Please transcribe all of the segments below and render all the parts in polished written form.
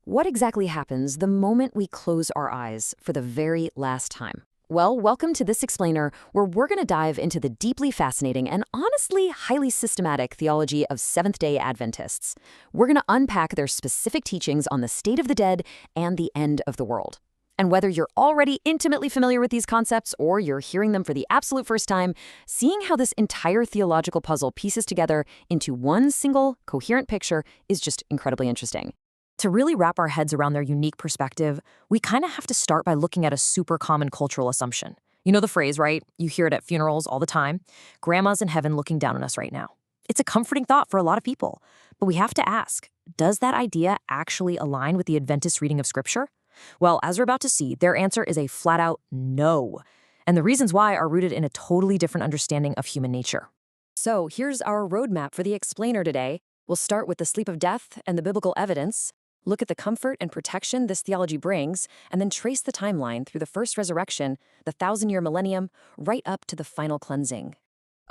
What exactly happens the moment we close our eyes for the very last time? Well, welcome to this explainer, where we're going to dive into the deeply fascinating and honestly highly systematic theology of Seventh-day Adventists. We're going to unpack their specific teachings on the state of the dead and the end of the world. And whether you're already intimately familiar with these concepts or you're hearing them for the absolute first time, seeing how this entire theological puzzle pieces together into one single, coherent picture is just incredibly interesting. To really wrap our heads around their unique perspective, we kind of have to start by looking at a super common cultural assumption. You know the phrase, right? You hear it at funerals all the time. Grandma's in heaven looking down on us right now. It's a comforting thought for a lot of people. But we have to ask, does that idea actually align with the Adventist reading of Scripture? Well, as we're about to see, their answer is a flat-out no. And the reasons why are rooted in a totally different understanding of human nature. So here's our roadmap for the explainer today. We'll start with the sleep of death and the biblical evidence, look at the comfort and protection this theology brings, and then trace the timeline through the first resurrection, the 1,000-year millennium, right up to the final cleansing.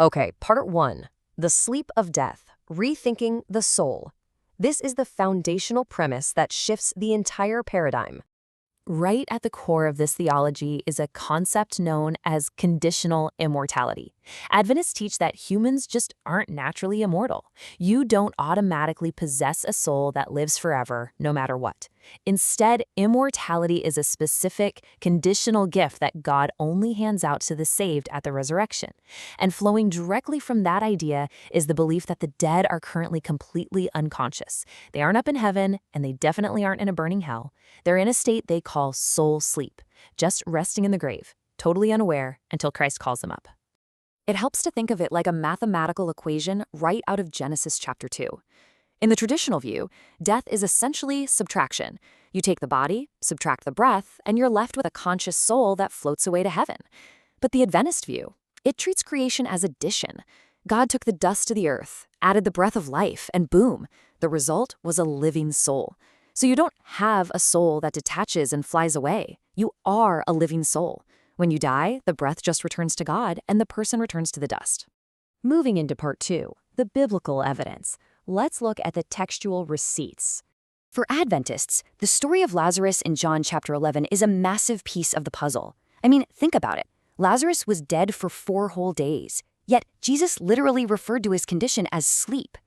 Okay, part 1. The sleep of death, rethinking the soul. This is the foundational premise that shifts the entire paradigm. Right at the core of this theology is a concept known as conditional immortality. Adventists teach that humans just aren't naturally immortal. You don't automatically possess a soul that lives forever, no matter what. Instead, immortality is a specific, conditional gift that God only hands out to the saved at the resurrection. And flowing directly from that idea is the belief that the dead are currently completely unconscious. They aren't up in heaven, and they definitely aren't in a burning hell. They're in a state they call soul sleep, just resting in the grave, totally unaware until Christ calls them up. It helps to think of it like a mathematical equation right out of Genesis chapter 2. In the traditional view, death is essentially subtraction. You take the body, subtract the breath, and you're left with a conscious soul that floats away to heaven. But the Adventist view, it treats creation as addition. God took the dust of the earth, added the breath of life, and boom, the result was a living soul. So you don't have a soul that detaches and flies away. You are a living soul. When you die, the breath just returns to God, and the person returns to the dust. Moving into part 2, the biblical evidence. Let's look at the textual receipts. For Adventists, the story of Lazarus in John chapter 11 is a massive piece of the puzzle. I mean, think about it. Lazarus was dead for 4 whole days, yet Jesus literally referred to his condition as sleep.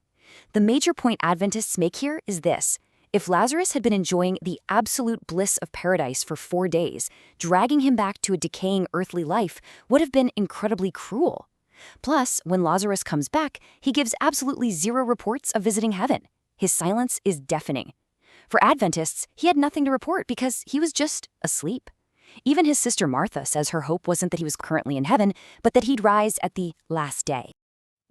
The major point Adventists make here is this. If Lazarus had been enjoying the absolute bliss of paradise for 4 days, dragging him back to a decaying earthly life would have been incredibly cruel. Plus, when Lazarus comes back, he gives absolutely zero reports of visiting heaven. His silence is deafening. For Adventists, he had nothing to report because he was just asleep. Even his sister Martha says her hope wasn't that he was currently in heaven, but that he'd rise at the last day.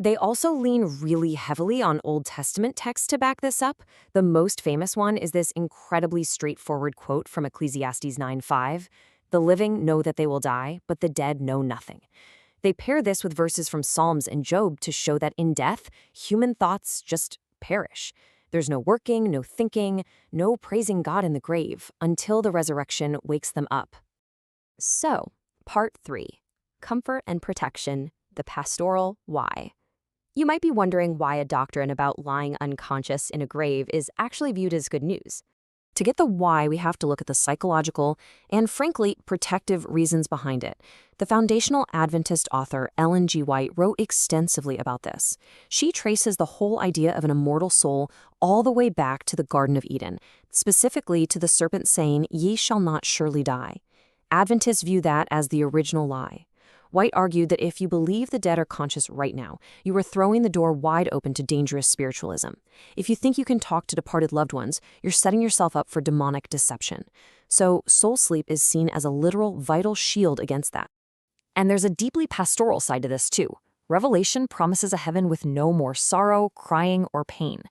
They also lean really heavily on Old Testament texts to back this up. The most famous one is this incredibly straightforward quote from Ecclesiastes 9:5. "The living know that they will die, but the dead know nothing." They pair this with verses from Psalms and Job to show that in death, human thoughts just perish. There's no working, no thinking, no praising God in the grave until the resurrection wakes them up. So, part 3, comfort and protection, the pastoral why. You might be wondering why a doctrine about lying unconscious in a grave is actually viewed as good news. To get the why, we have to look at the psychological and, frankly, protective reasons behind it. The foundational Adventist author Ellen G. White wrote extensively about this. She traces the whole idea of an immortal soul all the way back to the Garden of Eden, specifically to the serpent saying, "Ye shall not surely die." Adventists view that as the original lie. White argued that if you believe the dead are conscious right now, you are throwing the door wide open to dangerous spiritualism. If you think you can talk to departed loved ones, you're setting yourself up for demonic deception. So soul sleep is seen as a literal vital shield against that. And there's a deeply pastoral side to this too. Revelation promises a heaven with no more sorrow, crying, or pain.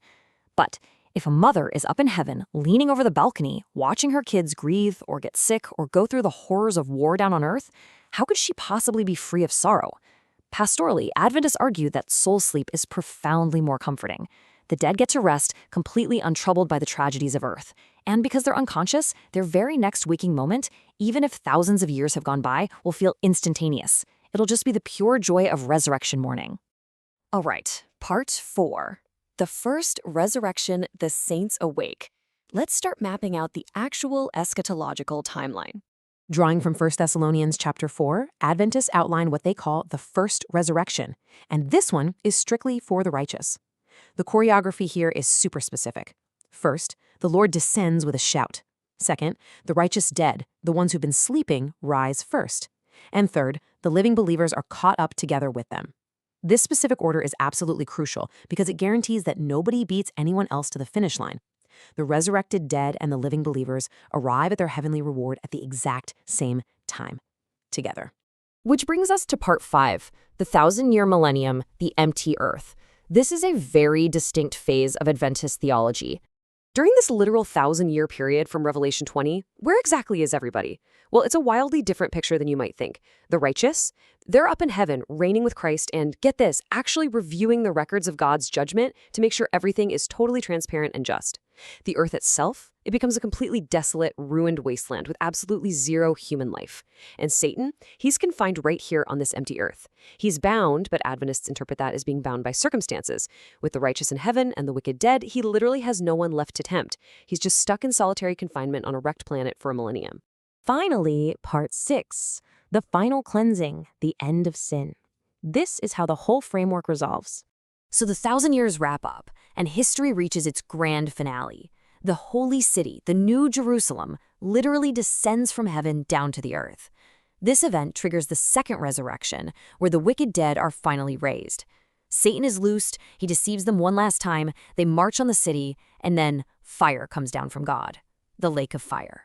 But if a mother is up in heaven, leaning over the balcony, watching her kids grieve or get sick or go through the horrors of war down on earth, how could she possibly be free of sorrow? Pastorally, Adventists argue that soul sleep is profoundly more comforting. The dead get to rest completely untroubled by the tragedies of earth. And because they're unconscious, their very next waking moment, even if thousands of years have gone by, will feel instantaneous. It'll just be the pure joy of resurrection morning. All right, part 4. The first resurrection, the saints awake. Let's start mapping out the actual eschatological timeline. Drawing from 1 Thessalonians chapter 4, Adventists outline what they call the first resurrection, and this one is strictly for the righteous. The choreography here is super specific. First, the Lord descends with a shout. Second, the righteous dead, the ones who've been sleeping, rise first. And third, the living believers are caught up together with them. This specific order is absolutely crucial because it guarantees that nobody beats anyone else to the finish line. The resurrected dead and the living believers arrive at their heavenly reward at the exact same time, together. Which brings us to part 5, the 1,000-year millennium, the empty earth. This is a very distinct phase of Adventist theology. During this literal 1,000-year period from Revelation 20, where exactly is everybody? Well, it's a wildly different picture than you might think. The righteous, they're up in heaven, reigning with Christ, and get this, actually reviewing the records of God's judgment to make sure everything is totally transparent and just. The earth itself, it becomes a completely desolate, ruined wasteland with absolutely zero human life. And Satan, he's confined right here on this empty earth. He's bound, but Adventists interpret that as being bound by circumstances. With the righteous in heaven and the wicked dead, he literally has no one left to tempt. He's just stuck in solitary confinement on a wrecked planet for a millennium. Finally, part 6, the final cleansing, the end of sin. This is how the whole framework resolves. So the 1,000 years wrap up, and history reaches its grand finale. The holy city, the New Jerusalem, literally descends from heaven down to the earth. This event triggers the second resurrection, where the wicked dead are finally raised. Satan is loosed, he deceives them one last time, they march on the city, and then fire comes down from God, the lake of fire.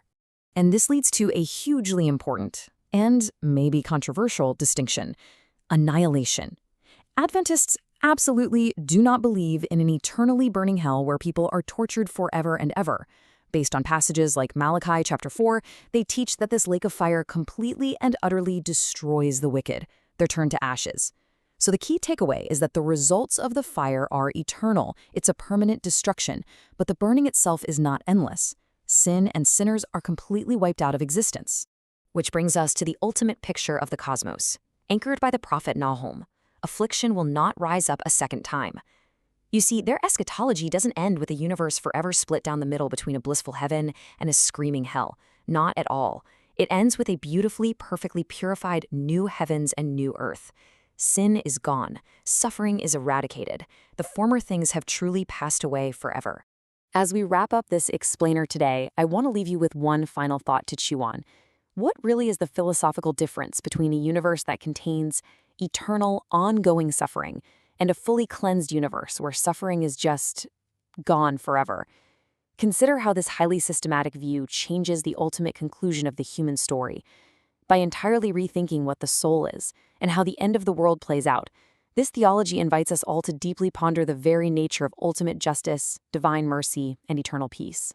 And this leads to a hugely important, and maybe controversial, distinction: annihilation. Adventists absolutely do not believe in an eternally burning hell where people are tortured forever and ever. Based on passages like Malachi chapter 4, they teach that this lake of fire completely and utterly destroys the wicked. They're turned to ashes. So the key takeaway is that the results of the fire are eternal. It's a permanent destruction, but the burning itself is not endless. Sin and sinners are completely wiped out of existence. Which brings us to the ultimate picture of the cosmos, anchored by the prophet Nahum. Affliction will not rise up a second time. You see, their eschatology doesn't end with a universe forever split down the middle between a blissful heaven and a screaming hell. Not at all. It ends with a beautifully, perfectly purified new heavens and new earth. Sin is gone. Suffering is eradicated. The former things have truly passed away forever. As we wrap up this explainer today, I want to leave you with one final thought to chew on. What really is the philosophical difference between a universe that contains eternal, ongoing suffering and a fully cleansed universe where suffering is just gone forever? Consider how this highly systematic view changes the ultimate conclusion of the human story. By entirely rethinking what the soul is and how the end of the world plays out, this theology invites us all to deeply ponder the very nature of ultimate justice, divine mercy, and eternal peace.